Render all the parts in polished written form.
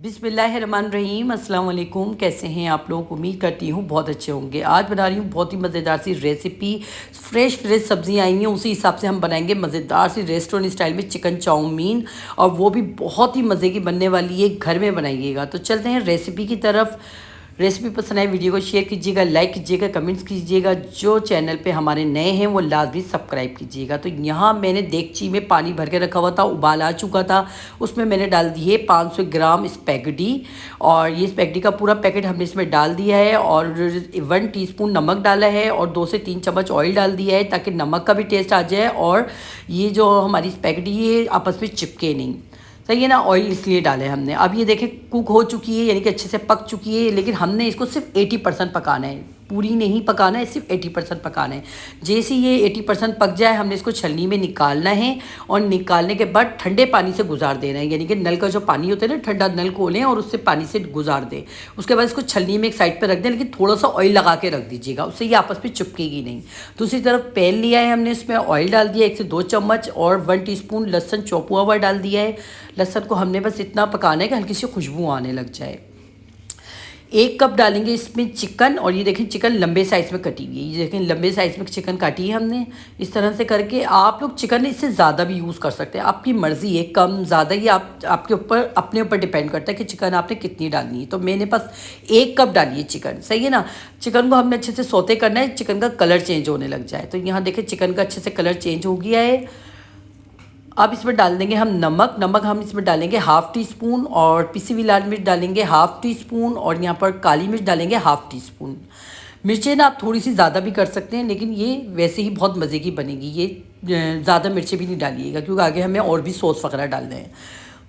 बिस्मिल्लाहिर्रहमानिर्रहीम अस्सलाम वालेकुम। कैसे हैं आप लोग? उम्मीद करती हूँ बहुत अच्छे होंगे। आज बना रही हूँ बहुत ही मज़ेदार सी रेसिपी। फ्रेश सब्जियाँ आई हैं, उसी हिसाब से हम बनाएंगे मज़ेदार सी रेस्टोरेंट स्टाइल में चिकन चाउमीन, और वो भी बहुत ही मज़े की बनने वाली है। घर में बनाइएगा। तो चलते हैं रेसिपी की तरफ। रेसिपी पसंद आए वीडियो को शेयर कीजिएगा, लाइक कीजिएगा, कमेंट्स कीजिएगा। जो चैनल पे हमारे नए हैं वो लाजमी सब्सक्राइब कीजिएगा। तो यहाँ मैंने देगची में पानी भर के रखा हुआ था, उबाल आ चुका था। उसमें मैंने डाल दिए 500 ग्राम स्पैगेटी, और ये स्पैगेटी का पूरा पैकेट हमने इसमें डाल दिया है। और 1 टीस्पून नमक डाला है, और 2 से 3 चम्मच ऑयल डाल दिया है, ताकि नमक का भी टेस्ट आ जाए और ये जो हमारी स्पैगेटी है आपस में चिपके नहीं। सही है ना? ऑयल इसलिए डाले हमने। अब ये देखें कुक हो चुकी है, यानी कि अच्छे से पक चुकी है, लेकिन हमने इसको सिर्फ 80% पकाना है, पूरी नहीं पकाना है, सिर्फ 80% पकाना है। जैसे ये 80% पक जाए हमने इसको छलनी में निकालना है, और निकालने के बाद ठंडे पानी से गुजार देना है। यानी कि नल का जो पानी होता है ना, ठंडा नल खोलें और उससे पानी से गुजार दें। उसके बाद इसको छलनी में एक साइड पर रख दें, लेकिन थोड़ा सा ऑयल लगा के रख दीजिएगा, उससे ये आपस में चिपकेगी नहीं। दूसरी तरफ पैन लिया है हमने, इसमें ऑयल डाल दिया 1 से 2 चम्मच, और 1 टीस्पून लहसुन चौपा हुआ डाल दिया है। लहसुन को हमने बस इतना पकाना है कि हल्की सी खुशबू आने लग जाए। 1 कप डालेंगे इसमें चिकन, और ये देखें चिकन लंबे साइज़ में कटी हुई है। ये देखें लंबे साइज़ में चिकन काटी है हमने इस तरह से करके। आप लोग चिकन इससे ज़्यादा भी यूज़ कर सकते हैं, आपकी मर्ज़ी है, कम ज़्यादा ये आपके ऊपर अपने ऊपर डिपेंड करता है कि चिकन आपने कितनी डालनी है। तो मैंने बस 1 कप डाली है चिकन। सही है ना? चिकन को हमने अच्छे से सौते करना है, चिकन का कलर चेंज होने लग जाए। तो यहाँ देखें चिकन का अच्छे से कलर चेंज हो गया है। अब इसमें डाल देंगे हम नमक हम इसमें डालेंगे 1/2 टीस्पून, और पिसी हुई लाल मिर्च डालेंगे 1/2 टीस्पून, और यहाँ पर काली मिर्च डालेंगे 1/2 टीस्पून। मिर्चें ना आप थोड़ी सी ज़्यादा भी कर सकते हैं, लेकिन ये वैसे ही बहुत मज़े की बनेगी। ये ज़्यादा मिर्चें भी नहीं डालिएगा, क्योंकि आगे हमें और भी सॉस वगैरह डालने हैं।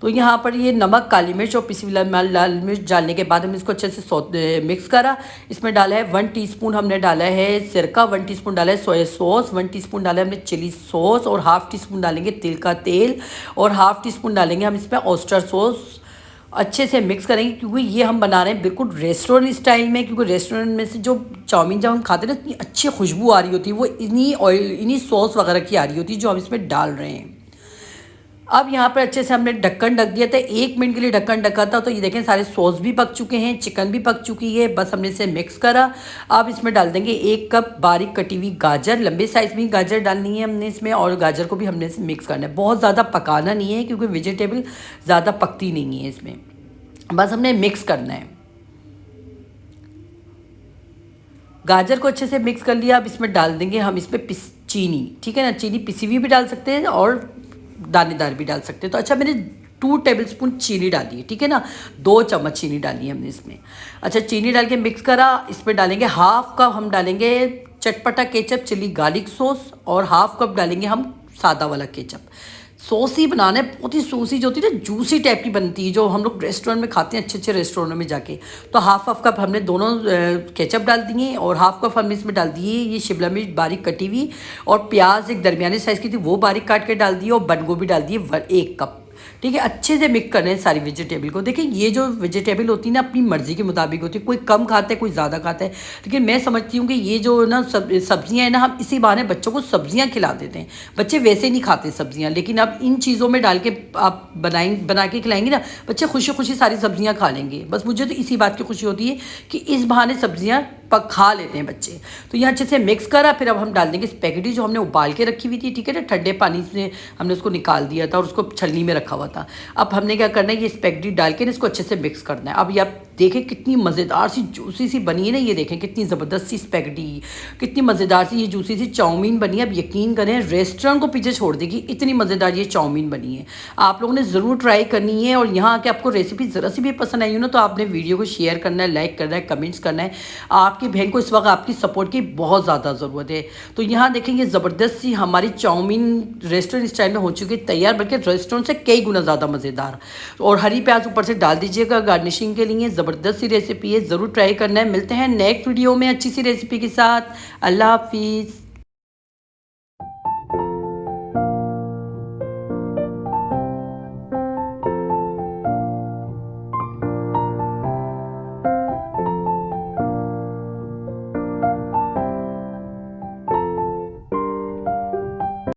तो यहाँ पर ये नमक, काली मिर्च और पिसी हुई लाल मिर्च डालने के बाद हमने इसको अच्छे से मिक्स करा। इसमें डाला है 1 टीस्पून हमने डाला है सिरका, 1 टीस्पून डाला है सोया सॉस, 1 टीस्पून डाला है हमने चिली सॉस, और 1/2 टीस्पून डालेंगे तिल का तेल, और 1/2 टीस्पून डालेंगे हम इसमें ऑयस्टर सॉस। अच्छे से मिक्स करेंगे, क्योंकि ये हम बना रहे हैं बिल्कुल रेस्टोरेंट स्टाइल में। क्योंकि रेस्टोरेंट में से जो चाउमीन जब हम खाते हैं ना, इतनी अच्छी खुशबू आ रही होती है, वो इन्हीं सॉस वगैरह की आ रही होती है जो हम इसमें डाल रहे हैं। अब यहाँ पर अच्छे से हमने ढक्कन ढक दिया था, 1 मिनट के लिए ढक्कन ढका था। तो ये देखें सारे सॉस भी पक चुके हैं, चिकन भी पक चुकी है, बस हमने इसे मिक्स करा। अब इसमें डाल देंगे 1 कप बारीक कटी हुई गाजर, लंबे साइज़ में गाजर डालनी है हमने इसमें, और गाजर को भी हमने इसे मिक्स करना है। बहुत ज़्यादा पकाना नहीं है, क्योंकि वेजिटेबल ज़्यादा पकती नहीं है इसमें, बस हमने मिक्स करना है। गाजर को अच्छे से मिक्स कर लिया। अब इसमें डाल देंगे हम इसमें चीनी। ठीक है ना? चीनी पिसी हुई भी डाल सकते हैं और दानेदार भी डाल सकते हैं। तो अच्छा, मैंने 2 टेबलस्पून चीनी डाली है। ठीक है ना? 2 चम्मच चीनी डाली है हमने इसमें। अच्छा, चीनी डाल के मिक्स करा। इसमें डालेंगे 1/2 कप हम डालेंगे चटपटा केचप चिली गार्लिक सॉस, और 1/2 कप डालेंगे हम सादा वाला केचप। सॉसी बनाना है, बहुत ही सॉसी जो होती है ना, जूसी टाइप की बनती है, जो हम लोग रेस्टोरेंट में खाते हैं, अच्छे अच्छे रेस्टोरेंट में जाके। तो 1/2 कप हमने दोनों केचप डाल दिए, और 1/2 कप हमने इसमें डाल दिए ये शिमला मिर्च बारीक कटी हुई, और प्याज एक दरमियाने साइज़ की थी वो बारीक काट के डाल दिए, और बंद गोभी डाल दिए 1 कप। ठीक है? अच्छे से मिक्स करना है सारी वेजिटेबल को। देखिए ये जो वेजिटेबल होती है ना, अपनी मर्ज़ी के मुताबिक होती है, कोई कम खाता है, कोई ज़्यादा खाता है। लेकिन मैं समझती हूँ कि ये जो ना सब्जियाँ हैं ना, हम इसी बहाने बच्चों को सब्जियाँ खिला देते हैं। बच्चे वैसे नहीं खाते सब्जियाँ, लेकिन अब इन चीज़ों में डाल के आप बना के खिलाएंगे ना, बच्चे खुशी खुशी सारी सब्जियाँ खा लेंगे। बस मुझे तो इसी बात की खुशी होती है कि इस बहाने सब्जियाँ खा लेते हैं बच्चे। तो यहाँ अच्छे से मिक्स करा। फिर अब हम डाल देंगे स्पैगेटी जो हमने उबाल के रखी हुई थी। ठीक है ना? ठंडे पानी से हमने उसको निकाल दिया था, और उसको छलनी में रखा हुआ था। अब हमने क्या करना है, ये स्पैगेटी डाल के इसको अच्छे से मिक्स करना है। अब ये आप देखें कितनी मज़ेदार सी जूसी सी बनी है ना, ये देखें कितनी ज़बरदस्त सी स्पैगेटी, कितनी मज़ेदार सी ये जूसी सी चाउमीन बनी है। अब यकीन करें, रेस्टोरेंट को पीछे छोड़ देगी, इतनी मज़ेदार ये चाउमीन बनी है। आप लोगों ने ज़रूर ट्राई करनी है, और यहाँ आके आपको रेसिपी ज़रा सी भी पसंद आई हो ना, तो आपने वीडियो को शेयर करना है, लाइक करना है, कमेंट्स करना है। आपकी बहन को इस वक्त आपकी सपोर्ट की बहुत ज़्यादा ज़रूरत है। तो यहाँ देखेंगे ज़बरदस्त सी हमारी चाउमीन रेस्टोरेंट स्टाइल में हो चुकी है तैयार, बल्कि रेस्टोरेंट से कई गुना ज़्यादा मज़ेदार। और हरी प्याज ऊपर से डाल दीजिएगा गार्निशिंग के लिए। ज़बरदस्त सी रेसिपी है, ज़रूर ट्राई करना है। मिलते हैं नेक्स्ट वीडियो में अच्छी सी रेसिपी के साथ। अल्लाह हाफिज़।